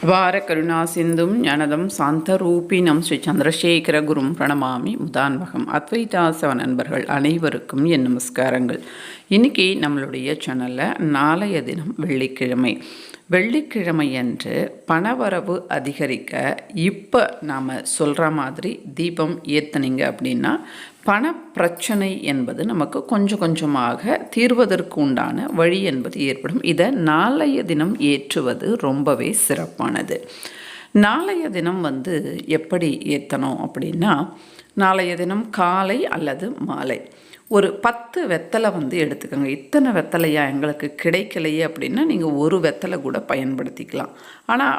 அபார கருணா சிந்தும் ஞானதம் சாந்தரூபினம் ஸ்ரீ சந்திரசேகர குரும் பிரணமாமி முதான்வகம். அத்வைதாசவ நண்பர்கள் அனைவருக்கும் என் நமஸ்காரங்கள். இன்றைக்கி நம்மளுடைய சேனலில் நாளைய தினம் வெள்ளிக்கிழமை அன்று பணவரவு அதிகரிக்க இப்போ நாம் சொல்கிற மாதிரி தீபம் ஏற்றுனீங்க அப்படின்னா பண பிரச்சனை என்பது நமக்கு கொஞ்சம் கொஞ்சமாக தீர்வதற்கு உண்டான வழி என்பது ஏற்படும். இதை நாளைய தினம் ஏற்றுவது ரொம்பவே சிறப்பானது. நாளைய தினம் எப்படி ஏற்றணும் அப்படின்னா, நாளைய தினம் காலை அல்லது மாலை ஒரு 10 வெத்தலை எடுத்துக்கோங்க. இத்தனை வெத்தலையா எங்களுக்கு கிடைக்கலையே அப்படின்னா நீங்கள் ஒரு வெத்தலை கூட பயன்படுத்திக்கலாம். ஆனால்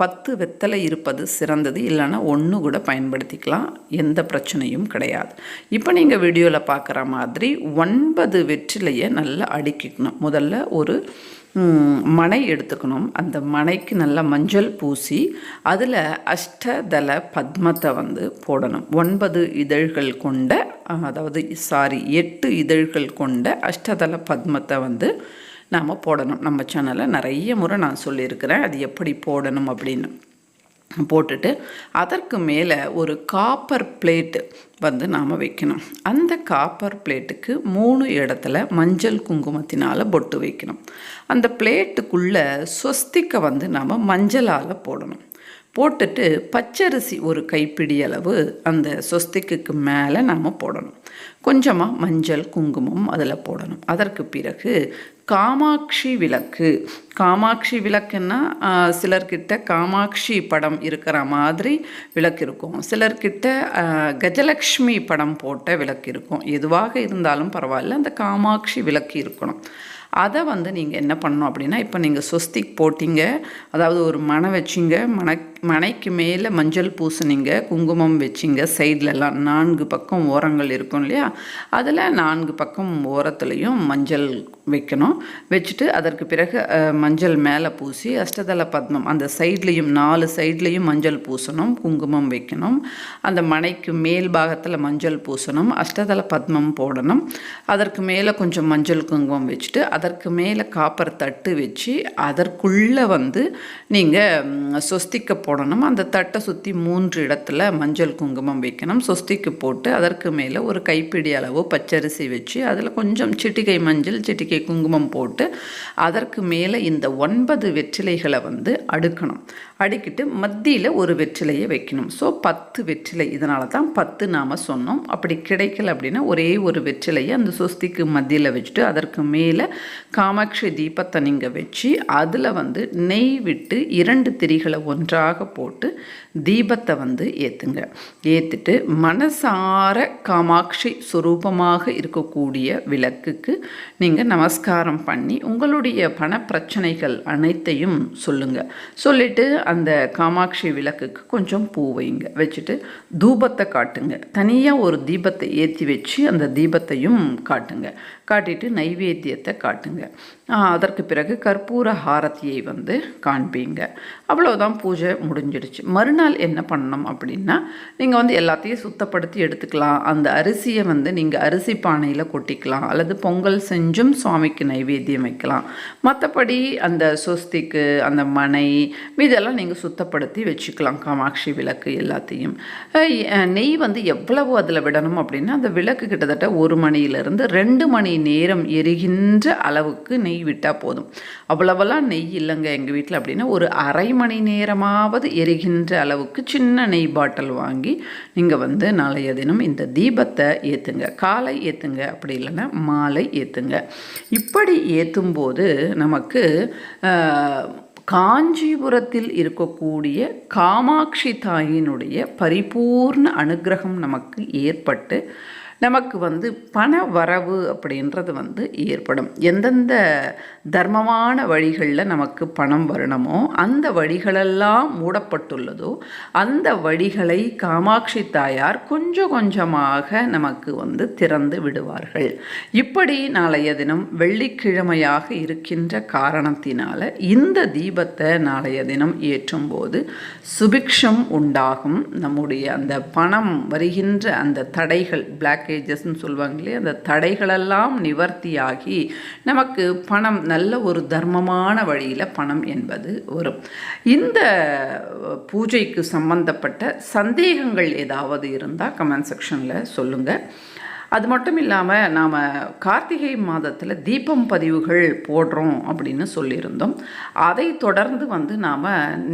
10 வெத்தலை இருப்பது சிறந்தது. இல்லைன்னா 1 கூட பயன்படுத்திக்கலாம், எந்த பிரச்சனையும் கிடையாது. இப்போ நீங்கள் வீடியோவில் பார்க்குற மாதிரி 9 வெற்றிலையை நல்லா அடுக்கிக்கணும். முதல்ல ஒரு மனை எடுத்துக்கணும். அந்த மனைக்கு நல்லா மஞ்சள் பூசி அதில் அஷ்டதள பத்மத்தை போடணும். 9 இதழ்கள் கொண்ட, அதாவது 8 இதழ்கள் கொண்ட அஷ்டதள பத்மத்தை நாம் போடணும். நம்ம சேனலில் நிறைய முறை நான் சொல்லியிருக்கிறேன் அது எப்படி போடணும் அப்படின்னு. போட்டுட்டு அதற்கு மேலே ஒரு காப்பர் பிளேட்டு நாம் வைக்கணும். அந்த காப்பர் பிளேட்டுக்கு 3 இடத்துல மஞ்சள் குங்குமத்தினால் பொட்டு வைக்கணும். அந்த பிளேட்டுக்குள்ளே ஸ்வஸ்திக்கை நாம் மஞ்சளால் போடணும். போட்டுட்டு பச்சரிசி ஒரு கைப்பிடி அளவு அந்த ஸ்வஸ்திக்கு மேலே நாம் போடணும். கொஞ்சமாக மஞ்சள் குங்குமம் அதில் போடணும். அதற்கு பிறகு காமாட்சி விளக்குன்னா சிலர்கிட்ட காமாட்சி படம் இருக்கிற மாதிரி விளக்கு இருக்கும், சிலர்கிட்ட கஜலக்ஷ்மி படம் போட்ட விளக்கு இருக்கும். எதுவாக இருந்தாலும் பரவாயில்ல, அந்த காமாட்சி விளக்கு இருக்கணும். அதை நீங்கள் என்ன பண்ணணும் அப்படின்னா, இப்போ நீங்கள் ஸ்வஸ்திக் போட்டிங்க, அதாவது ஒரு மனை வச்சிங்க, மனைக்கு மேலே மஞ்சள் பூசுனீங்க, குங்குமம் வச்சிங்க, சைட்லலாம் 4 பக்கம் ஓரங்கள் இருக்கும் இல்லையா, அதில் 4 பக்கம் ஓரத்துலேயும் மஞ்சள் வைக்கணும். வச்சுட்டு அதற்கு பிறகு மஞ்சள் மேலே பூசி அஷ்டதள பத்மம் அந்த சைட்லேயும் 4 சைட்லேயும் மஞ்சள் பூசணும், குங்குமம் வைக்கணும். அந்த மனைக்கு மேல் பாகத்தில் மஞ்சள் பூசணும், அஷ்டதள பத்மம் போடணும். அதற்கு மேலே கொஞ்சம் மஞ்சள் குங்குமம் வச்சுட்டு அதற்கு மேலே காப்பர் தட்டு வச்சு அதற்குள்ளே நீங்கள் ஸ்வஸ்திக்க போடணும். அந்த தட்டை சுற்றி 3 இடத்துல மஞ்சள் குங்குமம் வைக்கணும். ஸ்வஸ்திக்கு போட்டு அதற்கு மேலே ஒரு கைப்பிடி அளவு பச்சரிசி வச்சு அதில் கொஞ்சம் சிட்டிகை மஞ்சள் சிட்டிகை குங்குமம் போட்டு அதற்கு மேலே இந்த 9 வெற்றிலைகளை அடுக்கணும். அடுக்கிட்டு மத்தியில் ஒரு வெற்றிலையை வைக்கணும். ஸோ 10 வெற்றிலை. இதனால தான் 10 நாம் சொன்னோம். அப்படி கிடைக்கல அப்படின்னா ஒரே ஒரு வெற்றிலையை அந்த சொஸ்திக்கு மத்தியில் வச்சுட்டு அதற்கு மேலே காமாட்சி தீபத்தை நீங்கள் வச்சு அதில் நெய் விட்டு 2 திரிகளை ஒன்றாக போட்டு தீபத்தை ஏற்றுங்க. ஏற்றிட்டு மனசார காமாட்சி சுரூபமாக இருக்கக்கூடிய விளக்குக்கு நீங்கள் நமஸ்காரம் பண்ணி உங்களுடைய பண பிரச்சனைகள் அனைத்தையும் சொல்லுங்கள். சொல்லிவிட்டு அந்த காமாட்சி விளக்குக்கு கொஞ்சம் பூ வைங்க. வச்சுட்டு தூபத்தை காட்டுங்க. தனியாக ஒரு தீபத்தை ஏற்றி வச்சு அந்த தீபத்தையும் காட்டுங்க. காட்டிட்டு நைவேத்தியத்தை காட்டுங்க. அதற்கு பிறகு கற்பூர ஹாரத்தியை காண்பீங்க. அவ்வளோதான், பூஜை முடிஞ்சிடுச்சு. மறுநாள் என்ன பண்ணணும் அப்படின்னா, நீங்கள் எல்லாத்தையும் சுத்தப்படுத்தி எடுத்துக்கலாம். அந்த அரிசியை நீங்கள் அரிசி பானையில் கொட்டிக்கலாம், அல்லது பொங்கல் செஞ்சும் சுவாமிக்கு நைவேத்தியம் வைக்கலாம். மற்றபடி அந்த சொஸ்திக்கு அந்த மனை இதெல்லாம் நீங்கள் சுத்தப்படுத்தி வச்சுக்கலாம். காமாட்சி விளக்கு எல்லாத்தையும். நெய் எவ்வளவு அதில் விடணும் அப்படின்னா, அந்த விளக்கு கிட்டத்தட்ட 1 மணியிலிருந்து 2 மணி நேரம் எரிகின்ற அளவுக்கு நெய் விட்டால் போதும். அவ்வளவெல்லாம் நெய் இல்லைங்க எங்கள் வீட்டில் அப்படின்னா, ஒரு அரை மணி நேரமாவது எரிகின்ற அளவுக்கு சின்ன நெய் பாட்டில் வாங்கி நீங்கள் நாளைய தினம் இந்த தீபத்தை ஏற்றுங்க. காலை ஏற்றுங்க, அப்படி இல்லைன்னா மாலை ஏற்றுங்க. இப்படி ஏற்றும்போது நமக்கு காஞ்சிபுரத்தில் இருக்கக்கூடிய காமாட்சி தாயினுடைய பரிபூர்ண அனுகிரகம் நமக்கு ஏற்பட்டு நமக்கு பண வரவு அப்படின்றது ஏற்படும். எந்தெந்த தர்மமான வழிகளில் நமக்கு பணம் வரணுமோ அந்த வழிகளெல்லாம் மூடப்பட்டுள்ளதோ அந்த வழிகளை காமாட்சி தாயார் கொஞ்சம் கொஞ்சமாக நமக்கு திறந்து விடுவார்கள். இப்படி நாளைய தினம் வெள்ளிக்கிழமையாக இருக்கின்ற காரணத்தினால இந்த தீபத்தை நாளைய தினம் ஏற்றும்போது சுபிக்ஷம் உண்டாகும். நம்முடைய அந்த பணம் வருகின்ற அந்த தடைகள், பிளாக் பிளாக்கேஜஸ்ன்னு சொல்லுவாங்களே, அந்த தடைகளெல்லாம் நிவர்த்தியாகி நமக்கு பணம் நல்ல ஒரு தர்மமான வழியில் பணம் என்பது வரும். இந்த பூஜைக்கு சம்பந்தப்பட்ட சந்தேகங்கள் ஏதாவது இருந்தால் கமெண்ட் செக்ஷனில் சொல்லுங்கள். அது மட்டும் இல்லாமல் நாம் கார்த்திகை மாதத்தில் தீபம் பதிவுகள் போடுறோம் அப்படின்னு சொல்லியிருந்தோம். அதை தொடர்ந்து நாம்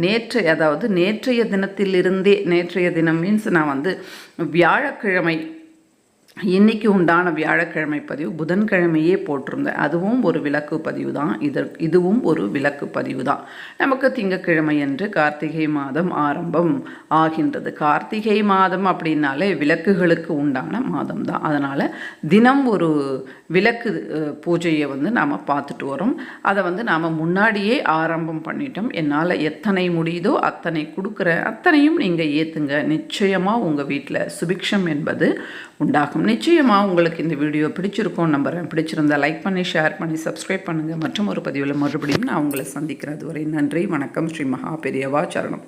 நேற்றைய தினத்திலிருந்தே, நேற்றைய தினம் மீன்ஸ் நான் வியாழக்கிழமை இன்றைக்கி உண்டான வியாழக்கிழமை பதிவு புதன்கிழமையே போட்டிருந்தேன். அதுவும் ஒரு விளக்கு பதிவு தான். இதுவும் ஒரு விளக்கு பதிவு தான். நமக்கு திங்கக்கிழமை என்று கார்த்திகை மாதம் ஆரம்பம் ஆகின்றது. கார்த்திகை மாதம் அப்படின்னாலே விளக்குகளுக்கு உண்டான மாதம் தான். அதனால் தினம் ஒரு விளக்கு பூஜையை நாம் பார்த்துட்டு வரோம். அதை நாம் முன்னாடியே ஆரம்பம் பண்ணிட்டோம். என்னால் எத்தனை முடியுதோ அத்தனை கொடுக்குறேன். அத்தனையும் நீங்கள் ஏற்றுங்க. நிச்சயமாக உங்கள் வீட்டில் சுபிக்ஷம் என்பது உண்டாகும். நிச்சயமாக உங்களுக்கு இந்த வீடியோ பிடிச்சிருக்கோம் நம்புகிறேன். பிடிச்சிருந்தால் லைக் பண்ணி, ஷேர் பண்ணி, சப்ஸ்கிரைப் பண்ணுங்கள். மற்றும் ஒரு பதிவில் மறுபடியும் நான் உங்களை சந்திக்கிறேன். அதுவரை நன்றி, வணக்கம். ஸ்ரீ மகா பெரியவா சரணம்.